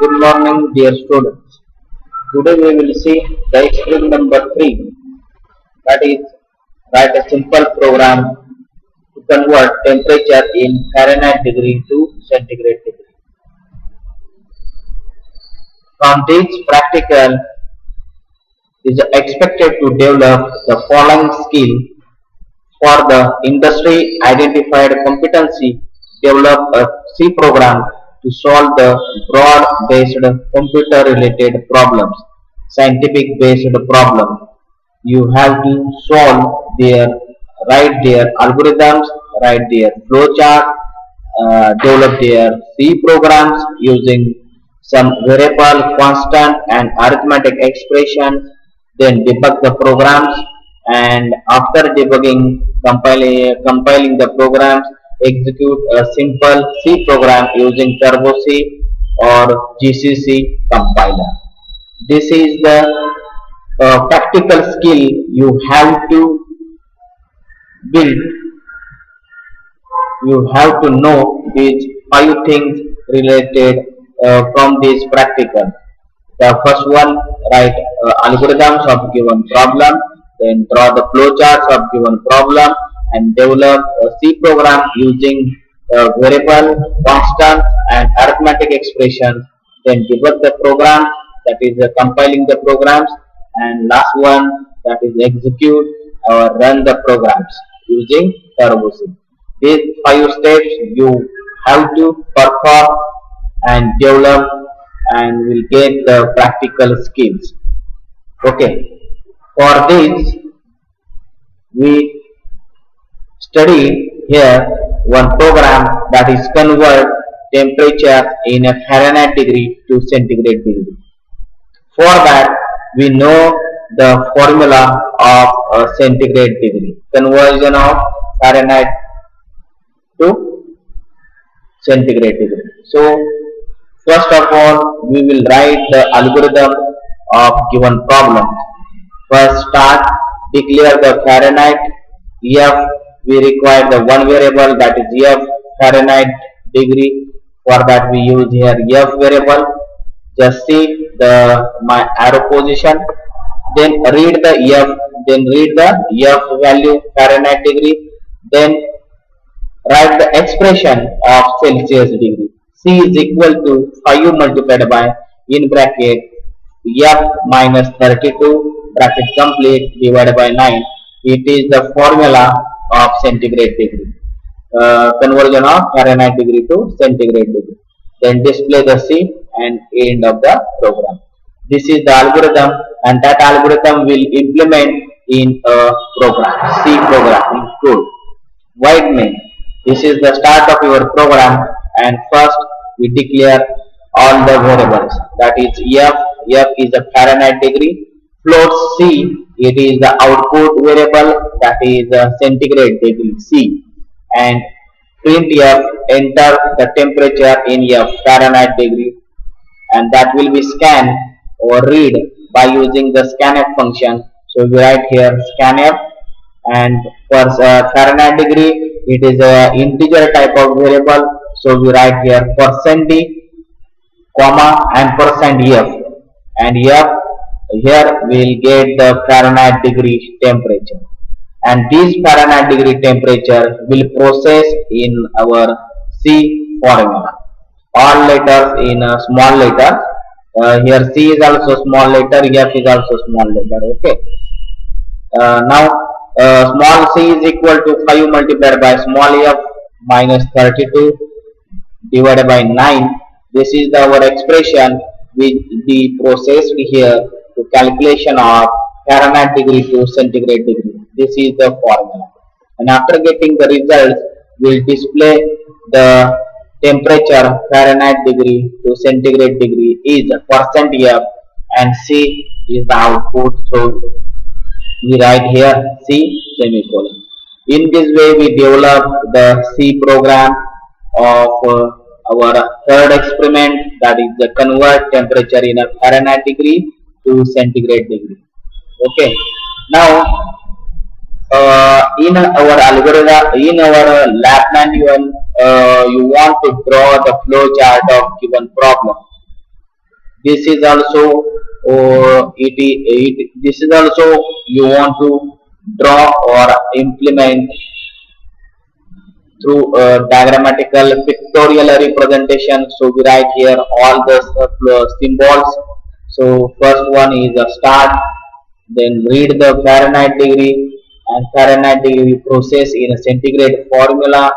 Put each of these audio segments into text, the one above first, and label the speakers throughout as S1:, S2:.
S1: Good morning, dear students. Today we will see the experiment number 3, that is, write a simple program to convert temperature in Fahrenheit degree to centigrade degree. From this practical is expected to develop the following skill for the industry identified competency. Develop a C program to solve the broad-based computer-related problems, scientific-based problem. You have to write their algorithms, write their flowchart, develop their C programs using some variable, constant, and arithmetic expressions. Then debug the programs, and after debugging, compiling the programs, execute a simple C program using Turbo C or GCC compiler. This is the practical skill you have to build. You have to know these 5 things related from this practical. The first one, write algorithms of given problem, then draw the flowcharts of given problem, and develop a C program using variable, constant, and arithmetic expressions. Then debug the program, that is compiling the programs, and last one, that is execute or run the programs using Turbo C. These 5 steps you have to perform and develop, and will get the practical skills. Okay, for this we study here one program that is convert temperature in a Fahrenheit degree to centigrade degree. For that we know the formula of a centigrade degree, conversion of Fahrenheit to centigrade degree. So first of all, we will write the algorithm of given problem. First start, declare the Fahrenheit. F, we require the one variable, that is F Fahrenheit degree. For that we use here F variable. Just see my arrow position. Then read the F. Then read the F value Fahrenheit degree. Then write the expression of Celsius degree. C is equal to 5 multiplied by, in bracket, F minus 32, bracket complete, divided by 9. It is the formula of centigrade degree. Conversion of Fahrenheit degree to centigrade degree. Then display the C and end of the program. This is the algorithm, and that algorithm will implement in a program, C program in code. Void main. This is the start of your program, and first we declare all the variables, that is F is the Fahrenheit degree, float C, it is the output variable, that is centigrade degree C, and print F, enter the temperature in F Fahrenheit degree, and that will be scanned or read by using the scanf function. So we write here scanf, and for Fahrenheit degree it is a integer type of variable. So we write here %d, comma, and %f, and here we will get the Fahrenheit degree temperature, and this Fahrenheit degree temperature will process in our C formula. All letters in small letters. Here C is also small letter, F is also small letter. Okay. Now small c is equal to 5 multiplied by small f minus 32 divided by 9. This is our expression which we processed here to calculation of Fahrenheit degree to centigrade degree. This is the formula. And after getting the results, we will display the temperature Fahrenheit degree to centigrade degree is %f, and C is the output. So we write here C semicolon. In this way, we develop the C program of our third experiment, that is the convert temperature in a Fahrenheit degree to centigrade degree. Okay. Now, in our algorithm, in our lab manual, you want to draw the flow chart of given problem. This is also this is also you want to draw or implement through diagrammatical pictorial representation. So we write here all the symbols. So first one is a start, then read the Fahrenheit degree, and Fahrenheit degree process in a centigrade formula,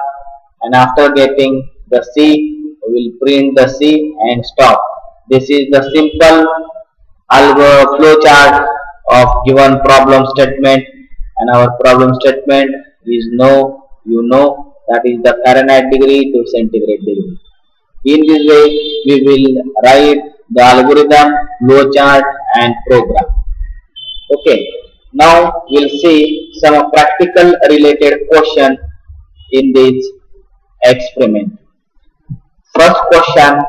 S1: and after getting the C, we will print the C and stop. This is the simple flow chart of given problem statement, and our problem statement is that is the Fahrenheit degree to centigrade degree. In this way, we will write the algorithm, flow chart, and program. Okay. Now we'll see some practical related question in this experiment. First question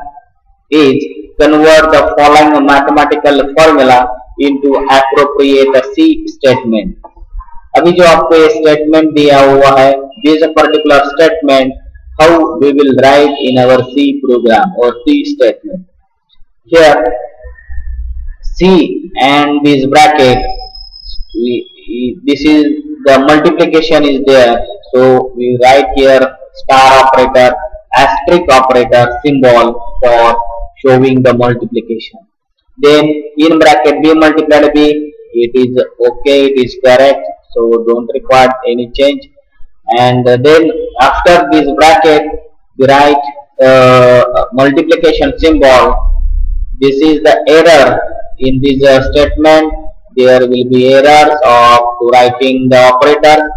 S1: is, convert the following mathematical formula into appropriate C statement. अभी जो आपको ये statement दिया हुआ है, this particular statement, how we will write in our C program or C statement. Here, C and this bracket, this is the multiplication is there, so we write here star operator, asterisk operator symbol for showing the multiplication. Then in bracket B multiplied B, it is okay, it is correct, so don't require any change. And then after this bracket, we write multiplication symbol. This is the error in this statement. There will be errors of writing the operator.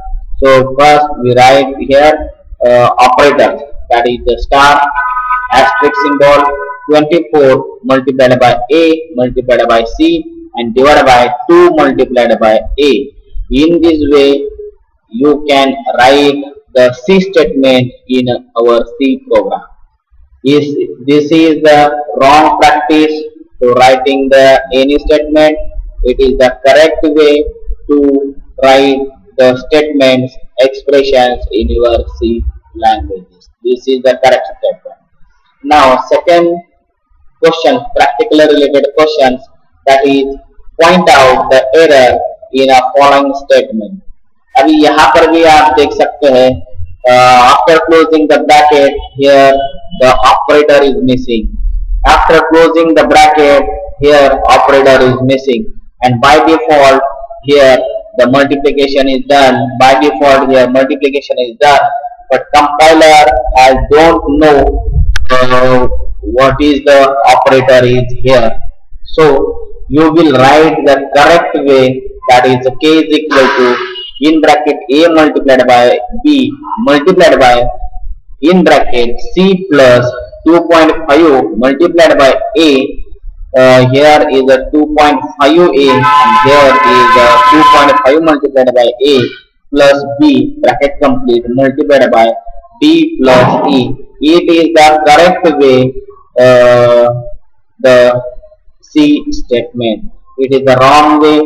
S1: So first we write here operator, that is the star, asterisk symbol, 24 multiplied by A multiplied by C and divided by 2 multiplied by A. In this way, you can write the C statement in our C program. This is the wrong practice to writing the any statement. It is the correct way to write the statements, expressions in your C languages. This is the correct statement. Now, second question, practically related questions, that is, point out the error in a following statement. अभी यहाँ पर भी आप देख सकते हैं, after closing the bracket, here the operator is missing. After closing the bracket, here operator is missing. And by default, here the multiplication is done. By default, here multiplication is done. But compiler don't know what is the operator is here. So you will write the correct way, that is K is equal to in bracket A multiplied by B multiplied by in bracket C plus 2.5 multiplied by A. Here is a 2.5A and here is a 2.5 multiplied by A plus B bracket complete multiplied by D plus E. It is the correct way the C statement. It is the wrong way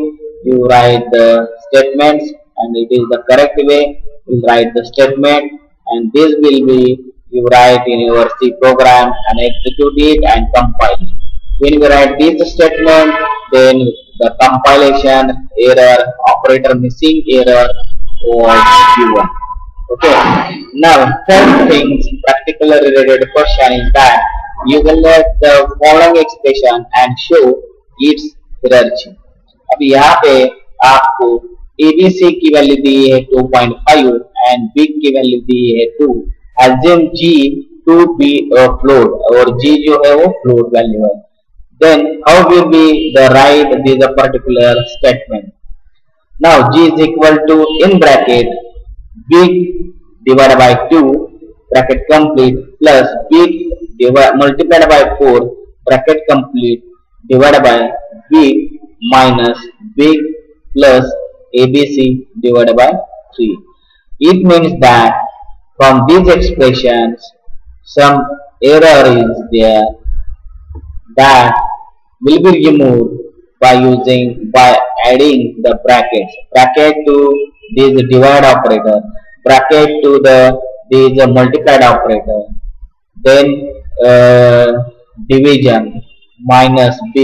S1: you write the statements, and it is the correct way you write the statement, and this will be you write in your C program and execute it and compile it. When you write this statement, then the compilation error, operator missing error was given. Okay. Now, third things, practically related question is that you will let the following expression and show its hierarchy. अब यहाँ पे आपको ABC की value दी है 2.5 and B की value दी है 2. Assume G to be a float, और G जो है वो float वैल्यू है. Then how will be the write this particular statement? Now G is equal to in bracket big divided by 2 bracket complete plus big multiplied by 4 bracket complete divided by big minus big plus ABC divided by 3. It means that from these expressions some error is there that will be removed by adding the bracket to this divide operator, bracket to this multiplied operator, then division minus b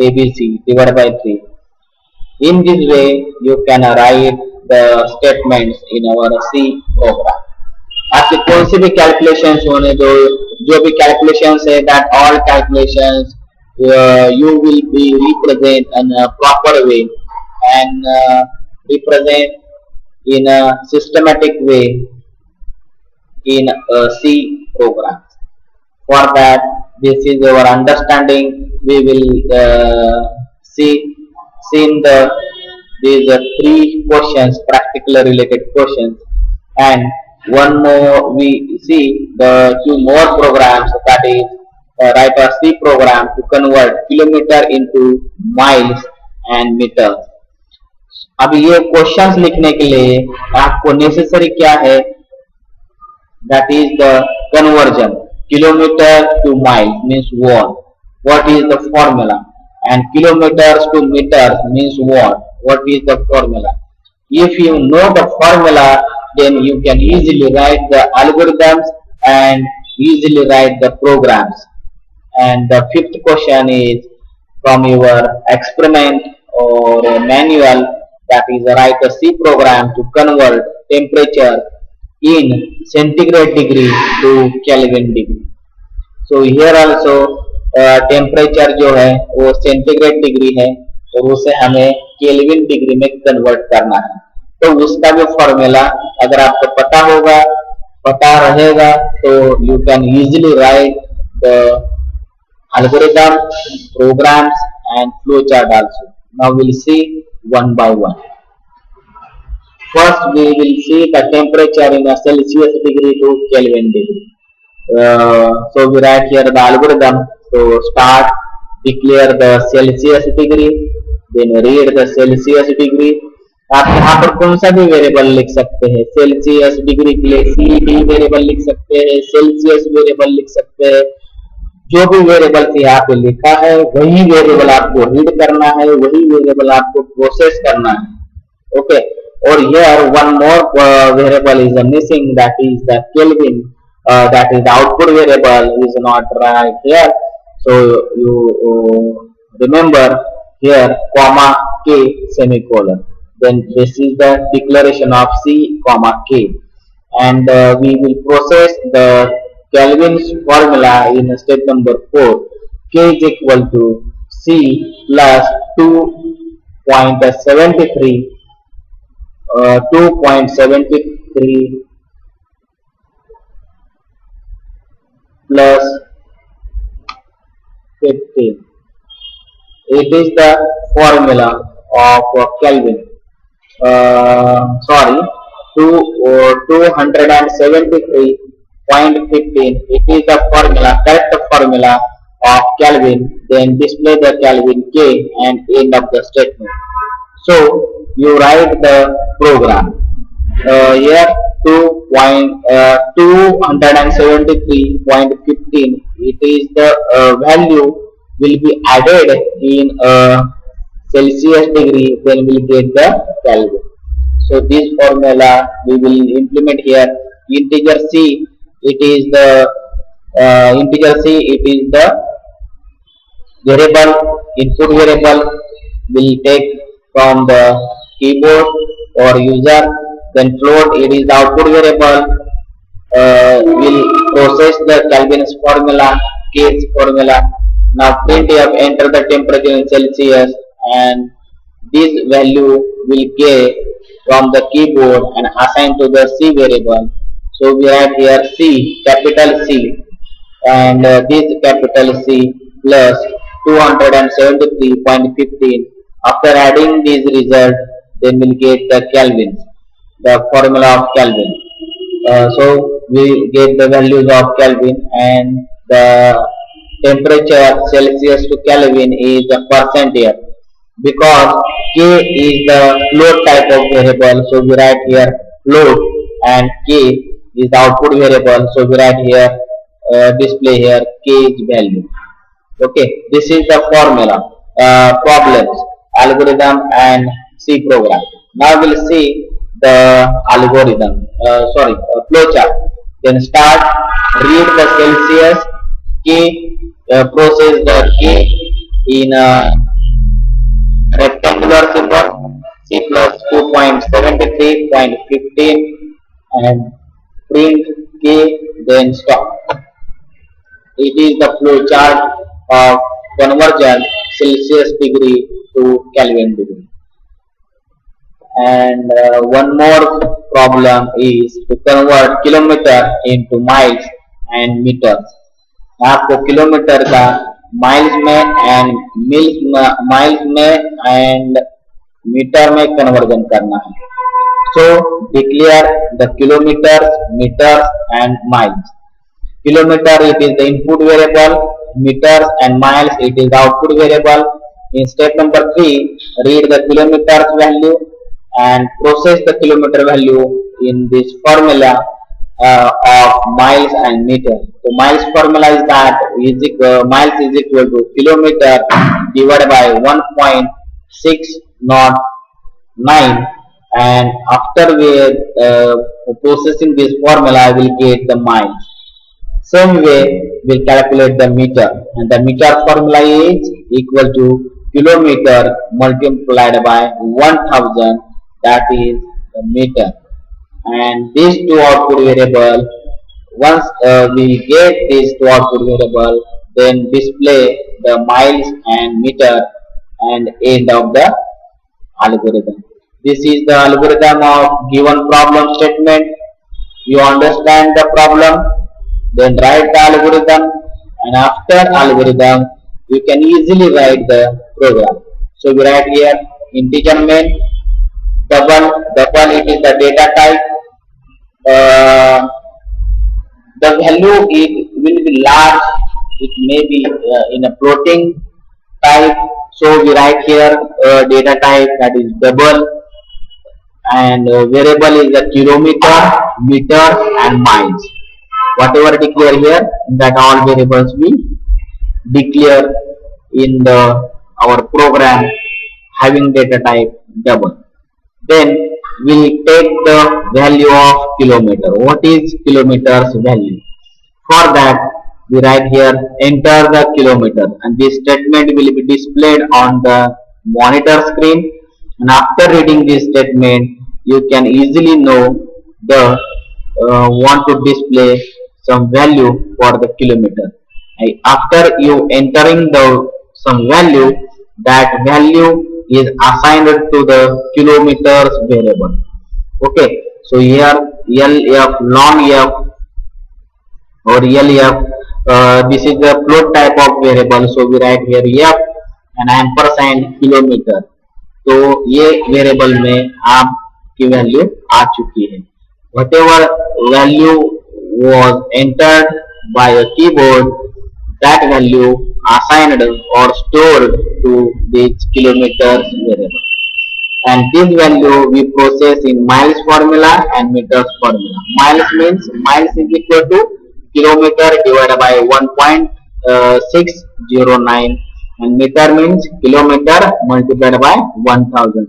S1: abc divided by 3. In this way you can write the statements in our C program. आपके कौन सी भी calculations होने दो, जो भी calculations है, that all calculations you will be represent in a proper way and represent in a systematic way in a C program. For that, this is our understanding. We will see in these three questions, practically related questions, and one more we see the two more programs, that is write a C program to convert kilometer into miles and meters. अब ये questions लिखने के लिए आपको necessary क्या है, that is the conversion kilometer to miles means what is the formula, and kilometers to meters means what is the formula. If you know the formula, then you can easily write the algorithms and easily write the programs. And the fifth question is from your experiment or manual, that is write a C program to convert temperature in centigrade degree to Kelvin degree. So here also temperature जो है वो centigrade degree है और उसे हमें kelvin degree में convert करना है, तो उसका भी फॉर्मूला अगर आपको पता रहेगा तो you can easily right the algorithm, programs and flowchart also. Now we will see one by one. First we will see the temperature in a Celsius degree to Kelvin degree. So we write here the algorithm. So start, declare the Celsius degree, then read the Celsius degree. आप यहाँ पर कौन सा भी variable लिख सकते हैं, Celsius degree के लिए सी वेरिएबल लिख सकते हैं, सेल्सियस वेरिएबल लिख सकते हैं, जो भी वेरिएबल यहाँ पे लिखा है वही वेरिएबल आपको रीड करना है, वही वेरिएबल आपको प्रोसेस करना है. ओके, और here one more variable is missing, that is the Kelvin, that is the output variable is not right here. So you remember here comma k semicolon, then this is the declaration of C comma k, and we will process the Kelvin's formula in step number 4. K is equal to C plus 2.73 plus 15. It is the formula of Kelvin. 273.15. It is the formula, correct formula of Kelvin. Then display the Kelvin K and end of the statement. So you write the program. Here 273.15. It is the value will be added in Celsius degree, then we'll get the Kelvin. So this formula we will implement here. Integer C, it is the variable, input variable will take from the keyboard or user. Then float, it is the output variable, will process the Kelvin's formula, K's formula. Now printf, enter the temperature in Celsius, and this value will get from the keyboard and assigned to the C variable. So we write here C, capital C, and this capital C plus 273.15. After adding this result, then we'll get the Kelvin, the formula of Kelvin. So we get the values of Kelvin, and the temperature Celsius to Kelvin is the percent here, because K is the float type of variable. So we write here float and k is the output variable. So we write here, display here k's value. Okay, this is the formula, problems, algorithm and C program. Now we'll see the algorithm, flowchart. Then start, read the Celsius key, process the key in a rectangular symbol, C plus 2.73.15 and print k, then stop. It is the flow chart of conversion Celsius degree to Kelvin degree. And one more problem is to convert kilometer into miles and meters. आपको kilometre का miles में and miles में and metre में conversion करना है. So declare the kilometers, meters and miles. Kilometer it is the input variable, meters and miles it is the output variable. In step number 3, read the kilometers value and process the kilometer value in this formula of miles and meters. So miles formula is that miles is equal to kilometer divided by 1.609, and after we processing this formula I will get the miles. Same way we'll calculate the meter, and the meter formula is equal to kilometer multiplied by 1000, that is the meter. And these two output variable, once we get these two output variable, then display the miles and meter and end of the algorithm. This is the algorithm of given problem statement. You understand the problem, then write the algorithm, and after algorithm you can easily write the program. So we write here integer main, double it is the data type. The value it will be large, it may be in a floating type. So we write here data type, that is double, and variable is the kilometer, meter and miles. Whatever declare here, that all variables we declare in our program having data type double. Then we'll take the value of kilometer. What is kilometers value? For that we write here enter the kilometer, and this statement will be displayed on the monitor screen. And after reading this statement you can easily know the want to display some value for the kilometer. After you entering some value, that value is assigned to the kilometers variable. Okay, so here LF, long F or LF, this is the float type of variable. So we write here F and ampersand kilometer. तो ये variable में आपकी value आ चुकी है. Whatever value was entered by a keyboard, that value assigned or stored to this kilometers variable, and this value we process in miles formula and meters formula. Miles means miles is equal to kilometer divided by 1.609 and meter means kilometer multiplied by 1000.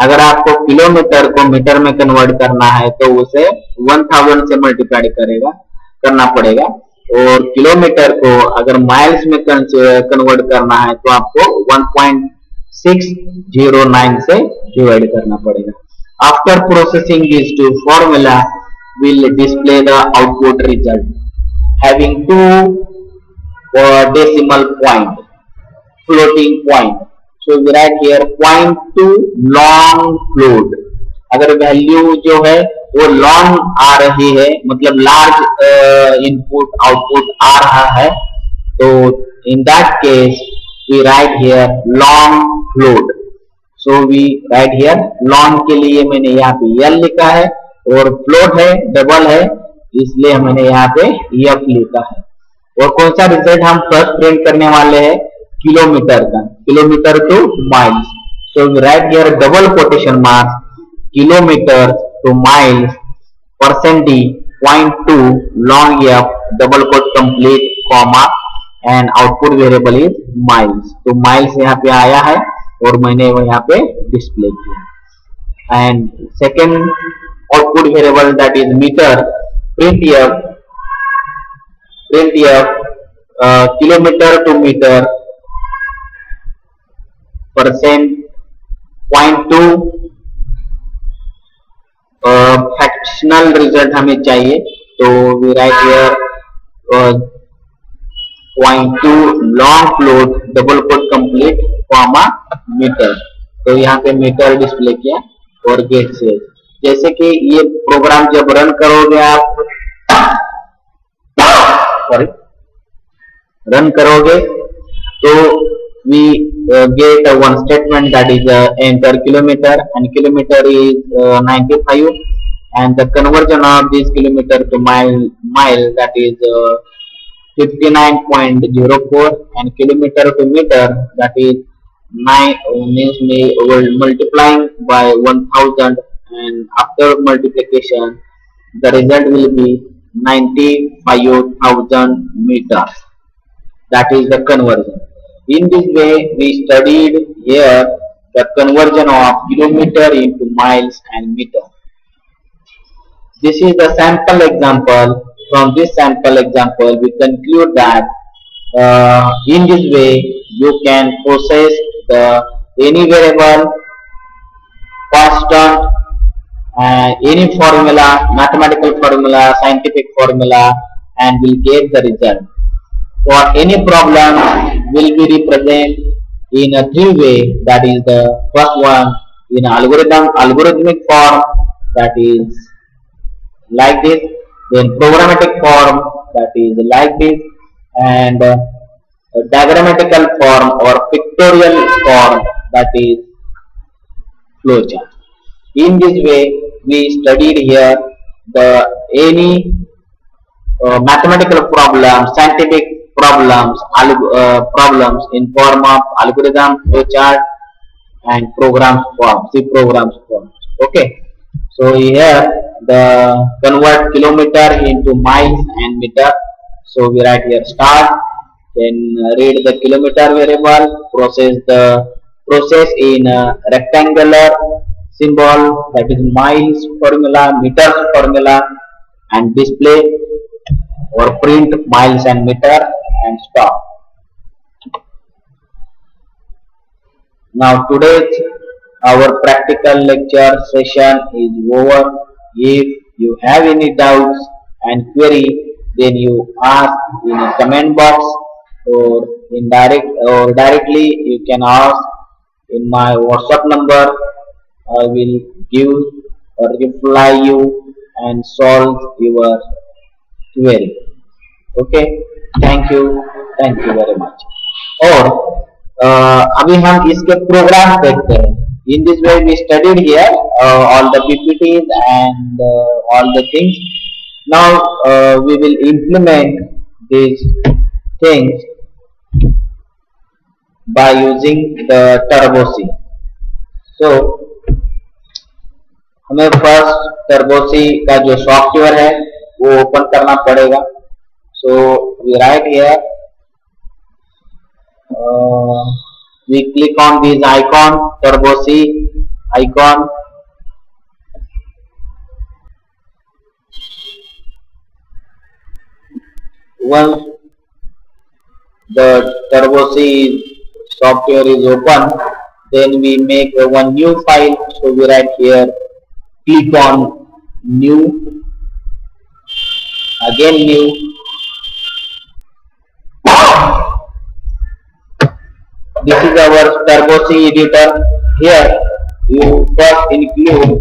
S1: अगर आपको kilometre को metre में convert करना है तो उसे 1000 से multiply करना पड़ेगा, और किलोमीटर को अगर माइल्स में कन्वर्ट करना है तो आपको 1.609 से डिवाइड करना पड़ेगा. After processing this two formula will display the output result having two decimal point, floating point. So we write here 0.2 long float. अगर वैल्यू जो है वो लॉन्ग आ रही है, मतलब लार्ज इनपुट आउटपुट आ रहा है, तो in that case we write here long float. So we write here long के लिए मैंने यहाँ पे एल लिखा है, और फ्लोट है डबल है इसलिए मैंने यहाँ पे एफ लिखा है. और कौन सा रिजल्ट हम फर्स्ट प्रिंट करने वाले हैं? किलोमीटर का, kilometre to miles. So we write here double quotation marks kilometre to miles %d, .2, long f, double quote complete, comma, and output variable is miles. तो miles यहाँ पे आया है और मैंने वो यहाँ पे डिस्प्ले किया. And second output variable, that is meter, printf kilometer to meter, %.2, fractional result हमें चाहिए, तो we write here .2 long float double quote complete comma metre. तो यहाँ पे मीटर डिस्प्ले किया और गेट से. जैसे कि ये प्रोग्राम जब रन करोगे आप रन करोगे तो we get one statement, that is enter kilometer, and kilometer is 95, and the conversion of this kilometer to mile, that is 59.04, and kilometer to meter, that is 9, means we will multiplying by 1000, and after multiplication the result will be 95,000 meters. That is the conversion. In this way, we studied here the conversion of kilometer into miles and meter. This is the sample example. From this sample example, we conclude that in this way you can process any variable, constant, any formula, mathematical formula, scientific formula, and will get the result. For any problem will be represented in a three-way, that is the first one in algorithmic form, that is like this, then programmatic form, that is like this, and diagrammatical form or pictorial form, that is flowchart. In this way we studied here the any mathematical problems, scientific problems in form of algorithm, flowchart, and programs form, C programs form. Okay, so here the convert kilometer into miles and meter. So we write here start, then read the kilometer variable, process in rectangular symbol, that is miles formula, meters formula, and display or print miles and meter, and stop. Now today's our practical lecture session is over. If you have any doubts and query, then you ask in a comment box, or directly you can ask in my WhatsApp number. I will give or reply you and solve your query. Okay, thank you very much. और अभी हम इसके programme देखते हैं. In this way we studied here all the PPTs and all the things. Now we will implement these things by using the Turbo C. So हमें first Turbo C का जो software है वो ओपन करना पड़ेगा. So we write here, we click on this icon, Turbo C icon. Once the Turbo C software is open, then we make one new file. So we write here, click on new, again new. This is our Turbo C editor. Here you first include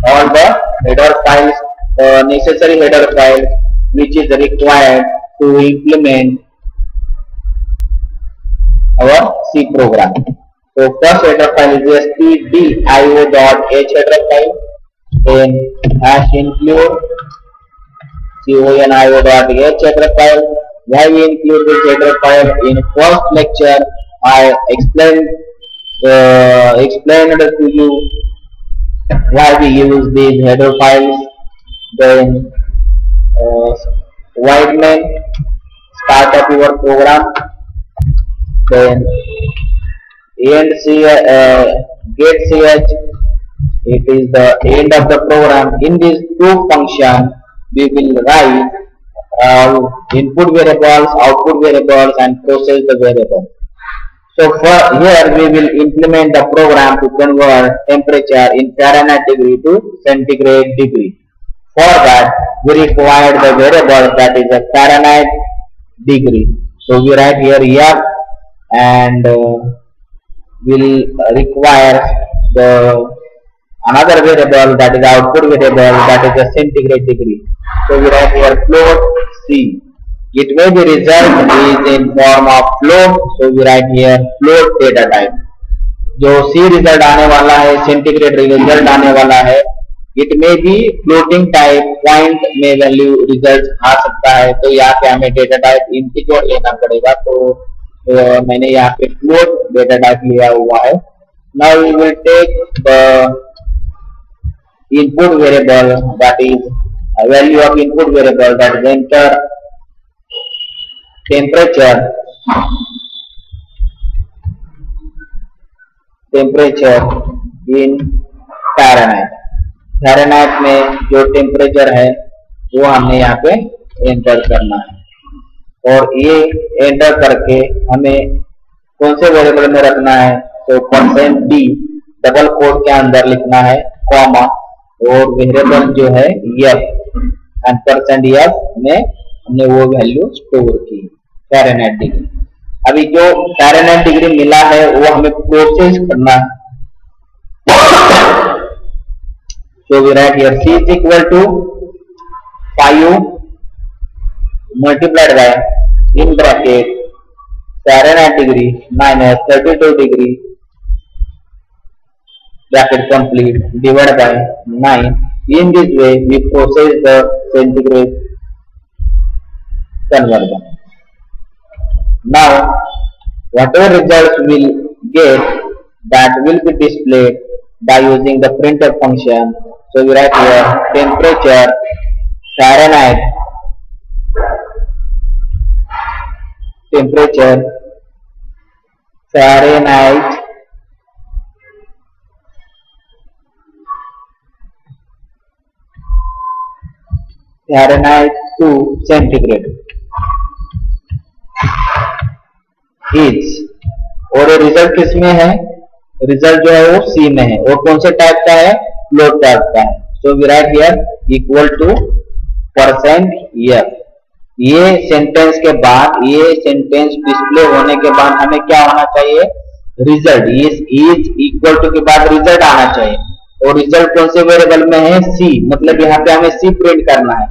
S1: all the header files, necessary header files which is required to implement our C program. So first header file is stdio.h header file. Then #include conio.h header file. Why we include this header file? In first lecture I explained to you why we use these header files. Then void main, start of your program. Then end get ch, it is the end of the program. In this two function we will write input variables, output variables, and process the variable. So for here we will implement the program to convert temperature in Fahrenheit degree to centigrade degree. For that we require the variable that is a Fahrenheit degree. So we write here F, and will require the another variable that is output variable, that is a centigrade degree. So we write here float C. It may be result is in form of float, so we write here float data type. जो C result आने वाला है, centigrade result आने वाला है, it में भी floating type point में वैल्यू रिजल्ट आ सकता है. तो यहाँ पे हमें डेटा टाइप इंटीजर लेना पड़ेगा. तो मैंने यहाँ पे फ्लोट डेटा टाइप लिया हुआ है. Now we will take the input variable, that is a value of input variable, that is enter temperature in Fahrenheit. Fahrenheit में जो टेम्परेचर है वो हमने यहाँ पे एंटर करना है. और ये एंटर करके हमें कौन से वेरिएबल में रखना है, तो %d डबल कोट के अंदर लिखना है, कॉमा, और वेरिएबल जो है f, एंड %f में हमने वो वैल्यू स्टोर की फ़ारेनहाइट डिग्री. अभी जो फ़ारेनहाइट डिग्री मिला है वो हमें प्रोसेस करना है. So we write here C is equal to 5 multiplied by in bracket Fahrenheit degree minus 32 degree bracket complete divided by 9. In this way we process the centigrade conversion. Now whatever results will get, that will be displayed by using the printf function. So we write here temperature Fahrenheit to centigrade is, और ये result किसमें है, result जो है वो C में है, और कौन से टाइप का है, फ्लोट टाइप का है. So we write here equal to %f. ये सेंटेंस के बाद, ये सेंटेंस डिस्प्ले होने के बाद हमें क्या होना चाहिए, रिजल्ट. इज इक्वल टू के बाद रिजल्ट आना चाहिए, और रिजल्ट कौन से वेरिएबल में है, C. मतलब यहाँ पे हमें C प्रिंट करना है.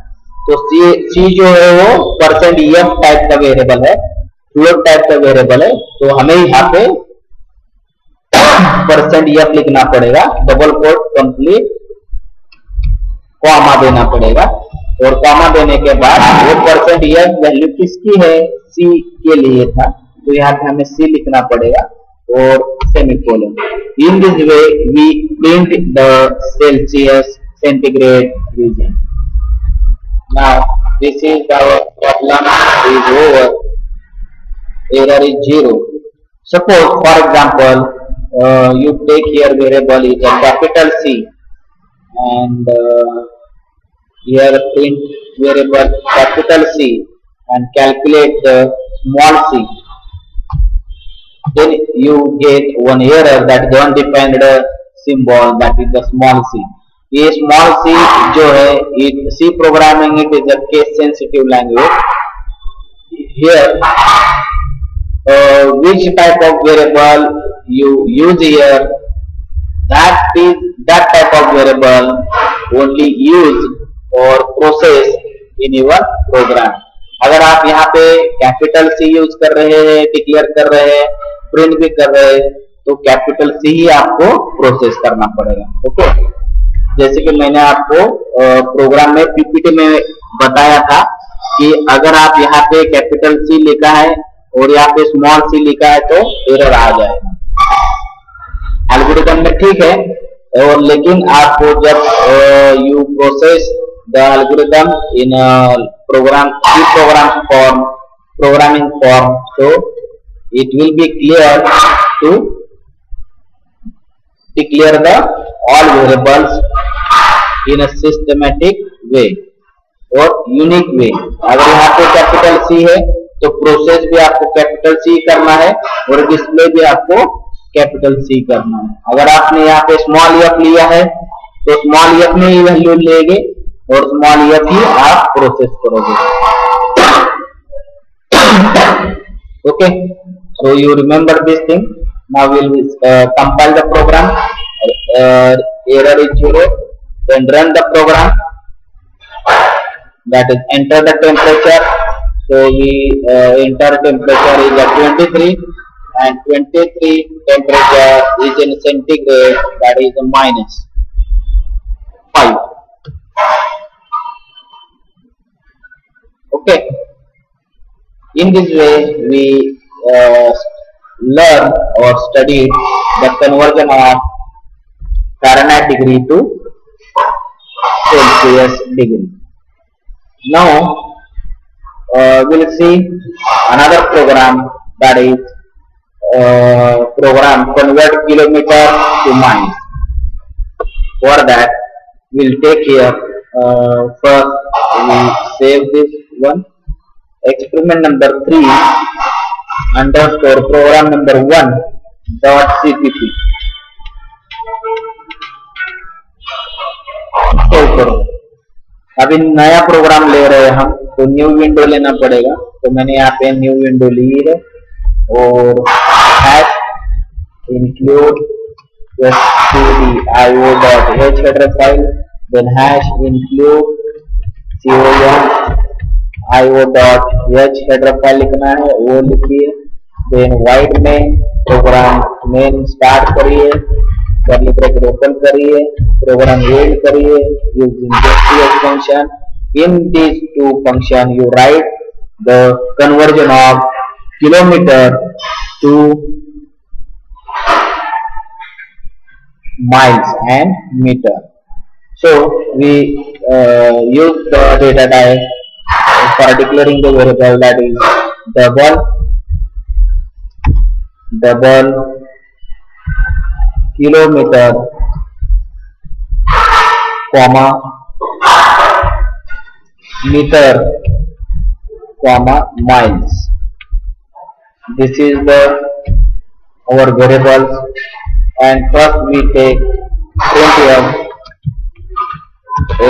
S1: तो C जो है वो %f टाइप का वेरिएबल है, फ्लोट टाइप का वेरिएबल है. तो हमें यहाँ पे %f लिखना पड़ेगा, डबल कोट कंप्लीट, कॉमा देना पड़ेगा, और कॉमा देने के बाद वो %f वैल्यू किसकी है, C के लिए था, तो यहाँ पे हमें C लिखना पड़ेगा और semicolon. In this way we print the Celsius centigrade reason. Now this is our problem is over. Error is 0. Suppose for example you take here variable is a capital C, and here print variable capital C and calculate the small c. Then you get one error, that is undefined symbol, that is the small c. ये small c जो है, C programming it is a case sensitive language. Here which type of variable you use here, that type of variable only use or process in your program. अगर आप यहाँ पे capital C use कर रहे हैं, declare कर रहे हैं, प्रिंट भी कर रहे हैं, तो कैपिटल C ही आपको प्रोसेस करना पड़ेगा. ओके, जैसे कि मैंने आपको प्रोग्राम में पीपीटी में बताया था कि अगर आप यहाँ पे कैपिटल C लिखा है और यहाँ पे स्मॉल c लिखा है तो एरर आ जाएगा. एल्गोरिथम में ठीक है, और लेकिन आपको जब you process the algorithm in a programming form, so it will be clear to declare the all variables in a systematic way और यूनिक वे। अगर यहाँ पे कैपिटल सी है तो प्रोसेस भी आपको कैपिटल सी करना है और डिस्प्ले भी आपको कैपिटल सी करना है। अगर आपने यहाँ पे स्मॉल एफ लिया है तो स्मॉल एफ में ही वैल्यू लेंगे और स्मॉल एफ ही आप प्रोसेस करोगे। Okay, so you remember this thing. Now we will compile the program. Error is 0. Then run the program. That is enter the temperature. So we enter temperature is at 23 and 23 temperature is in centigrade, that is -5. Okay. In this way we learn or study the conversion of Fahrenheit degree to Celsius degree. Now we'll see another program, that is program convert kilometer to miles. For that we'll take here first we save this one, experiment number 3 underscore program number 1 dot cpp। Save करो। अभी नया programme ले रहे हैं हम, तो new window लेना पड़ेगा। तो मैंने यहाँ पे न्यू विंडो ली है और hash include stdio.h header file, then hash include com.io.h header file लिखना है, वो लिखिए। देन वाइड में प्रोग्राम मेन स्टार्ट करिए, कर्ली ब्रैकेट ओपन करिए, प्रोग्राम रीड करिए using STS function. In these two function you write the conversion of kilometer to miles and meter. So we use the data type for declaring the variable, that is double kilometer comma meter comma miles. This is the our variables, and first we take printf,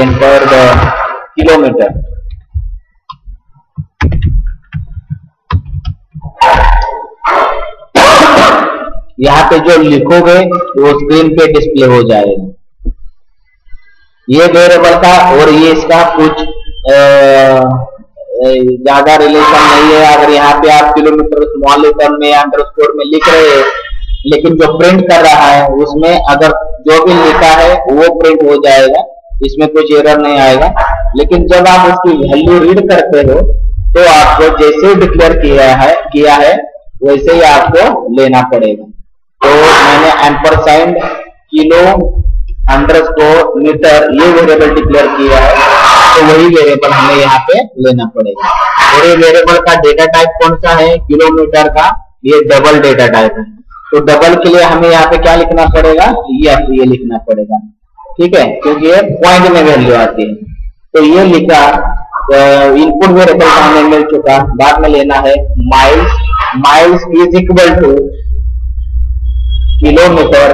S1: enter the kilometer. यहाँ पे जो लिखोगे वो screen पे display हो जाएगा। ये variable का और ये इसका कुछ ज्यादा रिलेशन नहीं है। अगर यहाँ पे आप किलोमीटर स्मॉल लेटर में अंडरस्कोर में लिख रहे हैं, लेकिन जो प्रिंट कर रहा है उसमें अगर जो भी लिखा है वो प्रिंट हो जाएगा, इसमें कुछ एरर नहीं आएगा। लेकिन जब आप उसकी वैल्यू रीड करते हो तो आपको जैसे डिक्लेयर किया है वैसे ही आपको लेना पड़ेगा। तो मैंने एम्परसाइंड किलो अंडरस्कोर मीटर ये वेरिएबल डिक्लेयर किया है, तो वही वेरिएबल हमें यहाँ पे लेना पड़ेगा। और ये वेरिएबल का डेटा टाइप कौन सा है? किलोमीटर का ये डबल डेटा टाइप है। तो डबल के लिए हमें यहाँ पे क्या लिखना पड़ेगा? ये लिखना पड़ेगा, ठीक है, क्योंकि ये पॉइंट में वैल्यू आती है। तो ये लिखा, इनपुट वेरिएबल का हमें मिल चुका। बाद में लेना है miles is equal two kilometre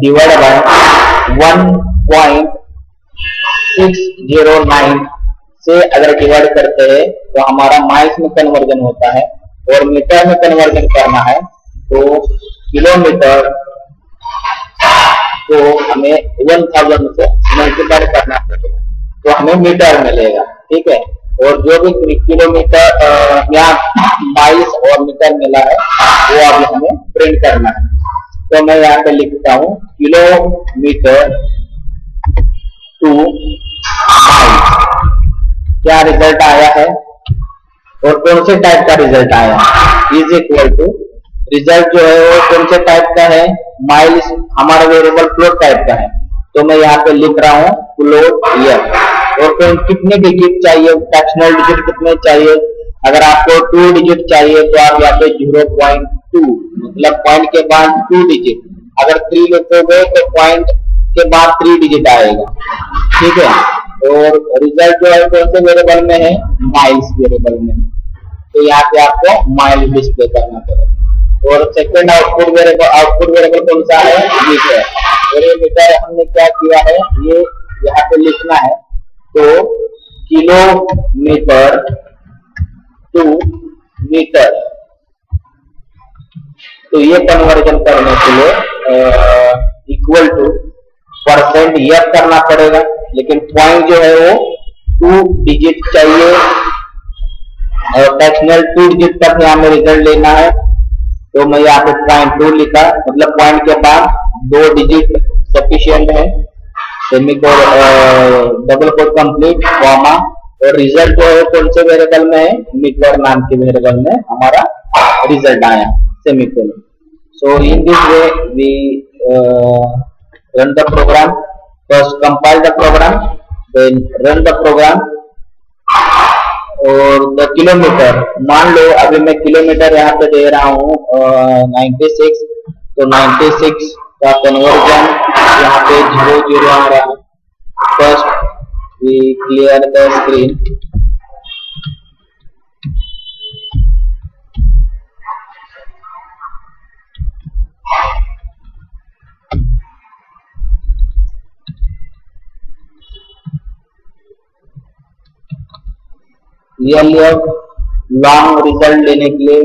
S1: divide by 1.609 से अगर डिवाइड करते हैं तो हमारा माइल्स में कन्वर्जन होता है, और मीटर में कन्वर्जन करना है तो किलोमीटर को हमें 1000 से मल्टीप्लाई करना पड़ेगा तो हमें मीटर मिलेगा, ठीक है। और जो भी किलोमीटर या माइल्स और मीटर मिला है वो अभी हमें प्रिंट करना है। तो मैं यहाँ पे लिखता हूँ किलोमीटर टू माइल्स। क्या रिजल्ट आया है और कौन से टाइप का रिजल्ट आया? इज इक्वल टू, रिजल्ट जो है वो कौन से टाइप का है? माइल्स हमारा वेरिएबल फ्लोट टाइप का है, तो मैं यहाँ पे लिख रहा हूँ फ्लोट ईयर। और फिर कितने डिजिट चाहिए, फ्रैक्शनल डिजिट कितने चाहिए, अगर आपको 2 डिजिट चाहिए तो आप यहाँ पे 0.2 मतलब पॉइंट के बाद 2 डिजिट, अगर 3 लिखोगे तो पॉइंट के बाद 3 डिजिट आएगा, ठीक है। और रिजल्ट जो है कौन से वेरिएबल में है, माइल्स वेरिएबल में, तो यहाँ पे आपको माइल डिस्प्ले करना पड़ेगा। और सेकंड आउटपुट वेरिएबल कौन सा है, मीटर। और ये मीटर हमने क्या किया है, ये यहाँ पे लिखना है, तो किलोमीटर टू मीटर, तो ये कन्वर्जन करने के लिए इक्वल टू परसेंट यह करना पड़ेगा, लेकिन पॉइंट जो है वो 2 डिजिट चाहिए और फ्रैक्शनल 2 डिजिट तक यहाँ में रिजल्ट लेना है। तो मैं यहाँ पे 0.2 लिखा, मतलब पॉइंट के बाद 2 डिजिट सफिशिएंट है, डबल कोट कंप्लीट कॉमा, और रिजल्ट जो है कौन से वेरिएबल में है, मीटर नाम के वेरिएबल में हमारा रिजल्ट आया, semicolon. So in this way we run the program, first compile the program, then run the program। और द किलोमीटर, मान लो अभी मैं किलोमीटर यहाँ पे दे रहा हूँ 96, तो 96 का कन्वर्जन यहाँ पे 00 आ रहा है। First we clear the screen, long result लेने के लिए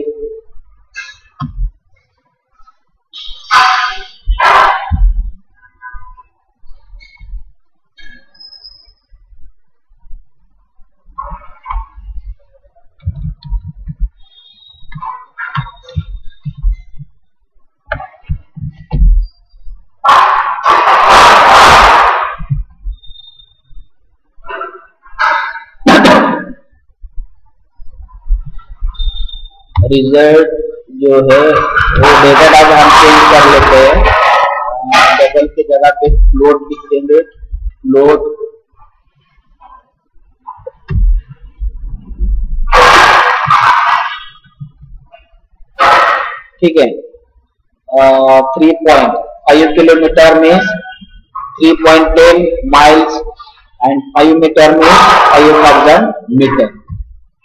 S1: रिजल्ट जो है वो डेटा टाइप हम चेंज कर लेते हैं, डबल की जगह पे फ्लोट लिख देंगे, फ्लोट ठीक है। 3.5 किलोमीटर में 3.10 माइल्स एंड 5 मीटर में 5000 मीटर,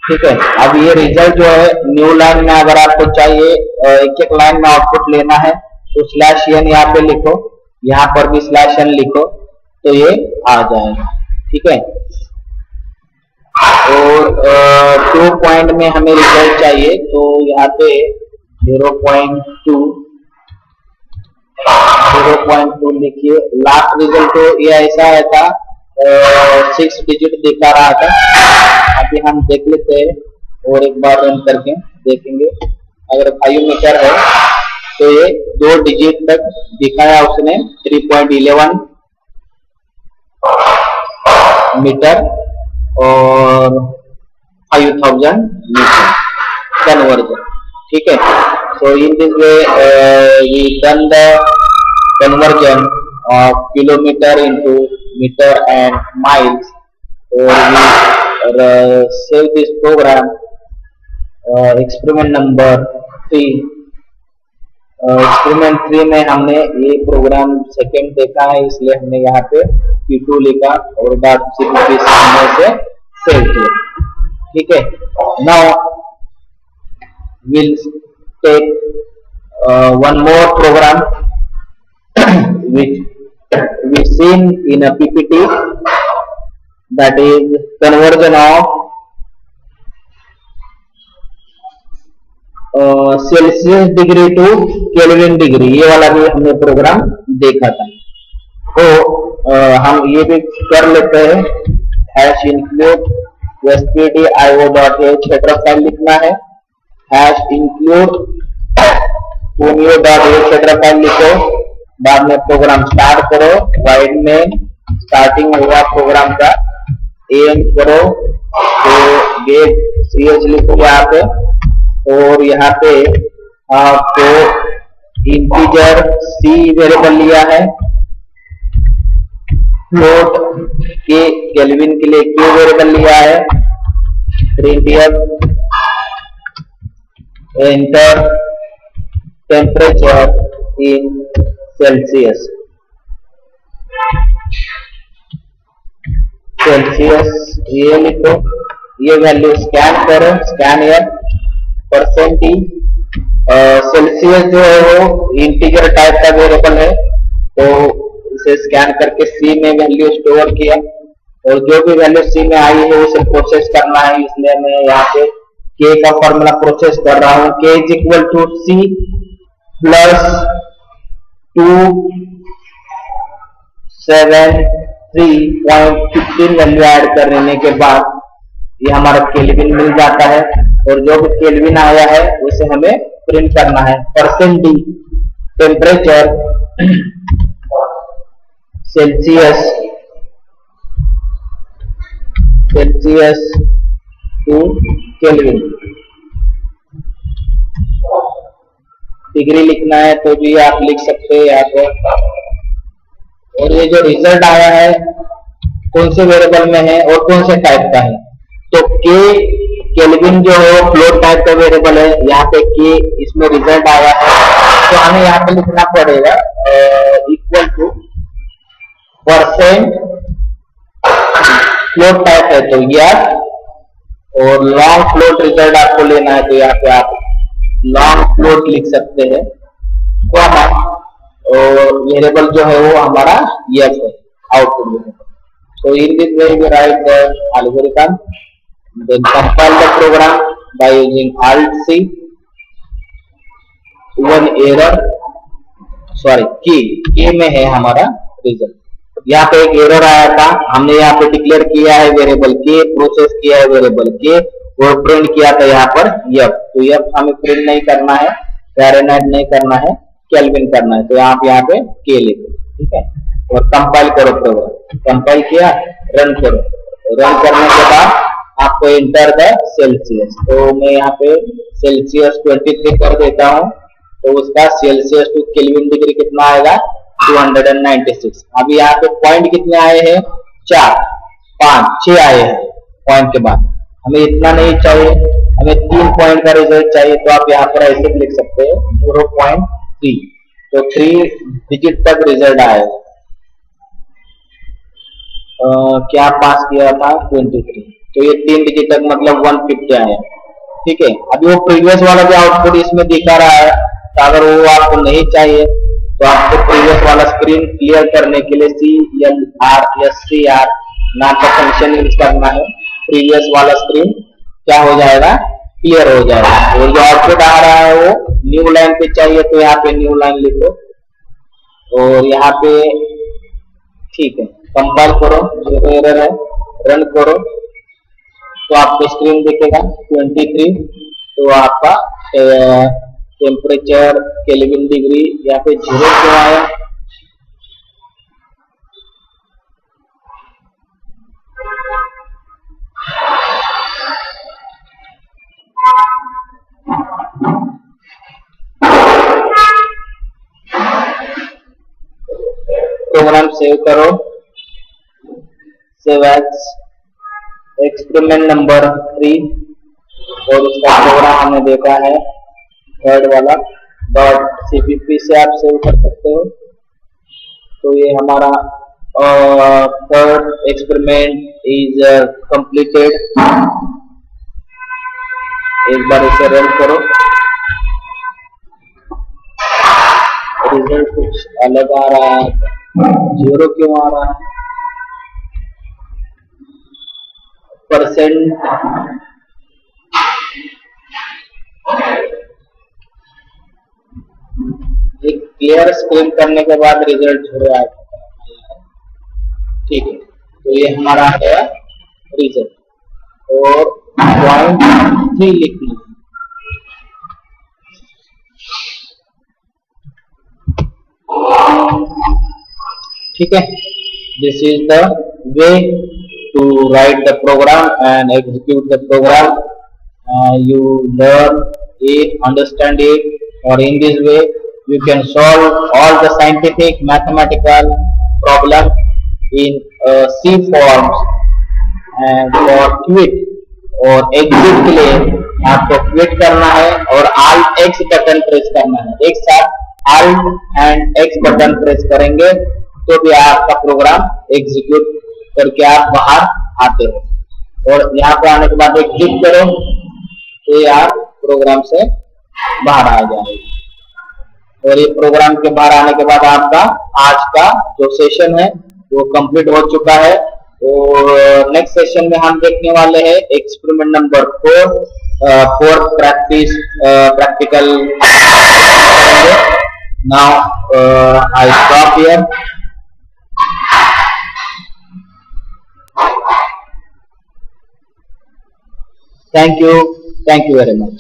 S1: ठीक है। अब ये रिजल्ट जो है न्यू लाइन में अगर आपको चाहिए एक एक लाइन में आउटपुट लेना है तो /n यहाँ पे लिखो, यहाँ पर भी /n लिखो, तो ये आ जाएगा, ठीक है। और 2 पॉइंट में हमें रिजल्ट चाहिए, तो यहाँ पे 0.2 लिखिए। लास्ट रिजल्ट तो ये ऐसा आया था, 6 डिजिट दिखा रहा था। अभी हम देख लेते हैं और एक बार रन करके देखेंगे। अगर 5 मीटर है तो ये 2 डिजिट तक दिखाया उसने, 3.11 मीटर और 5000 मीटर कन्वर्जन, ठीक है। So in this way we done the conversion of kilometer into meter and miles, or we save this program, experiment number 3। Experiment 3 में हमने ये प्रोग्राम सेकंड देखा है, इसलिए हमने यहाँ पे P2 लिखा और .cpp से सेव किया, ठीक है। Now we'll take one more program which we seen in a PPT, that is conversion of Celsius degree to Kelvin degree, ये वाला भी हमने प्रोग्राम देखा था। तो हम ये भी कर लेते हैं। #include stdio.h हेडर फाइल लिखना है, #include punio.h हेडर फाइल लिखो, बाद में प्रोग्राम स्टार्ट करो, वाइड में स्टार्टिंग होगा प्रोग्राम का, एम करो तो गेट ch लिखो यहाँ पे, और यहाँ पे आपको इंटीजर c वेरिएबल लिया है, फ्लोट के केल्विन के लिए K वेरिएबल लिया है, print here enter temperature in Celsius, ये लिखो, ये वैल्यू स्कैन करो, scan here percent T. Celsius जो है वो इंटीजर टाइप का वेरिएबल है, तो इसे स्कैन करके सी में वैल्यू स्टोर किया, और जो भी वैल्यू सी में आई है उसे प्रोसेस करना है, इसलिए मैं यहाँ पे के का फॉर्मूला प्रोसेस कर रहा हूँ। K is equal to C plus 273.15 value add करने के बाद ये हमारा केल्विन मिल जाता है, और जो भी केल्विन आया है उसे हमें प्रिंट करना है। Percent D temperature Celsius to Kelvin, degree लिखना है तो भी आप लिख सकते हैं यहाँ पे। और ये जो रिजल्ट आया है कौन से वेरिएबल में है और कौन से टाइप का है, तो के केल्विन जो है फ्लोट टाइप का वेरिएबल है, यहाँ पे के इसमें रिजल्ट आया है, तो हमें यहाँ पे लिखना पड़ेगा equal two percent float type है तो यस, और लॉन्ग फ्लोट रिजल्ट आपको लेना है तो यहाँ पे आप लॉन्ग फ्लोट लिख सकते हैं, और वेरिएबल जो है वो हमारा यस है, output variable. So in this way we write the algorithm, then compile the program by using Alt C. One error, sorry, K में है हमारा रिजल्ट। यहाँ पे एक एरर आया था, हमने यहाँ पे डिक्लेयर किया है वेरिएबल K, प्रोसेस किया है वेरिएबल K और प्रिंट किया था यहाँ पर F, तो F हमें प्रिंट नहीं करना है, फ़ारेनहाइट नहीं करना है, केल्विन करना है, तो यहाँ पे K लिखो, ठीक है, और कंपाइल करो प्रोग्राम। कंपाइल किया, रन करो, रन करने के बाद आपको एंटर द सेल्सियस, तो मैं यहाँ पे सेल्सियस 23 कर देता हूँ, तो उसका सेल्सियस टू केल्विन डिग्री कितना आएगा 296। अभी यहाँ पे पॉइंट कितने आए हैं 4 5 6 आए हैं पॉइंट के बाद, हमें इतना नहीं चाहिए, हमें 3 पॉइंट का रिजल्ट चाहिए, तो आप यहाँ पर ऐसे लिख सकते हैं 0.3, तो 3 डिजिट तक रिजल्ट आएगा। क्या पास किया था 23, तो ये 3 डिजिट तक मतलब 150 आया, ठीक है। अभी वो प्रीवियस वाला जो आउटपुट इसमें दिखा रहा है, तो अगर वो आपको नहीं चाहिए तो आपको प्रीवियस वाला स्क्रीन क्लियर करने के लिए CLR नाम का फंक्शन यूज करना है, प्रीवियस वाला स्क्रीन क्या हो जाएगा क्लियर हो जाएगा, और जो आउटपुट आ रहा है वो न्यू लाइन पे चाहिए, तो यहाँ पे न्यू लाइन लिखो, और यहाँ पे ठीक है, कंपाइल करो, जो एरर है रन करो, तो आपको स्क्रीन दिखेगा 23, तो आपका टेम्परेचर केल्विन डिग्री यहाँ पे 0 क्यों आया, प्रोग्राम सेव करो, सेव एज एक्सपेरिमेंट नंबर 3, और उसका प्रोग्राम हमने देखा है थर्ड वाला .cpp से आप सेव कर सकते हो। तो ये हमारा थर्ड एक्सपेरिमेंट इज कंप्लीटेड। एक बार इसे रन करो, रिजल्ट कुछ अलग आ रहा है, 0 क्यों आ रहा है, परसेंट एक क्लियर स्क्रीन करने के बाद रिजल्ट 0 आया, ठीक है। तो ये हमारा आ गया रिजल्ट, और 0.3 लिखना, ठीक है। This is the way to write the program and execute the program. You learn it, understand it, or in this way you can solve all the scientific mathematical problem in C forms and for quit और exit के लिए आपको quit करना है और Alt X button press करना है। एक साथ Alt and X button press करेंगे तो भी आपका प्रोग्राम एग्जीक्यूट करके आप बाहर आते हो। और यहाँ पे आने के बाद एक क्लिक करो तो ये आप प्रोग्राम से बाहर आ जाएंगे। और ये प्रोग्राम के बाहर आने के बाद आपका आज का जो सेशन है वो कंप्लीट हो चुका है। और नेक्स्ट सेशन में हम देखने वाले हैं experiment number 4 practical. Now I stop here. Thank you very much.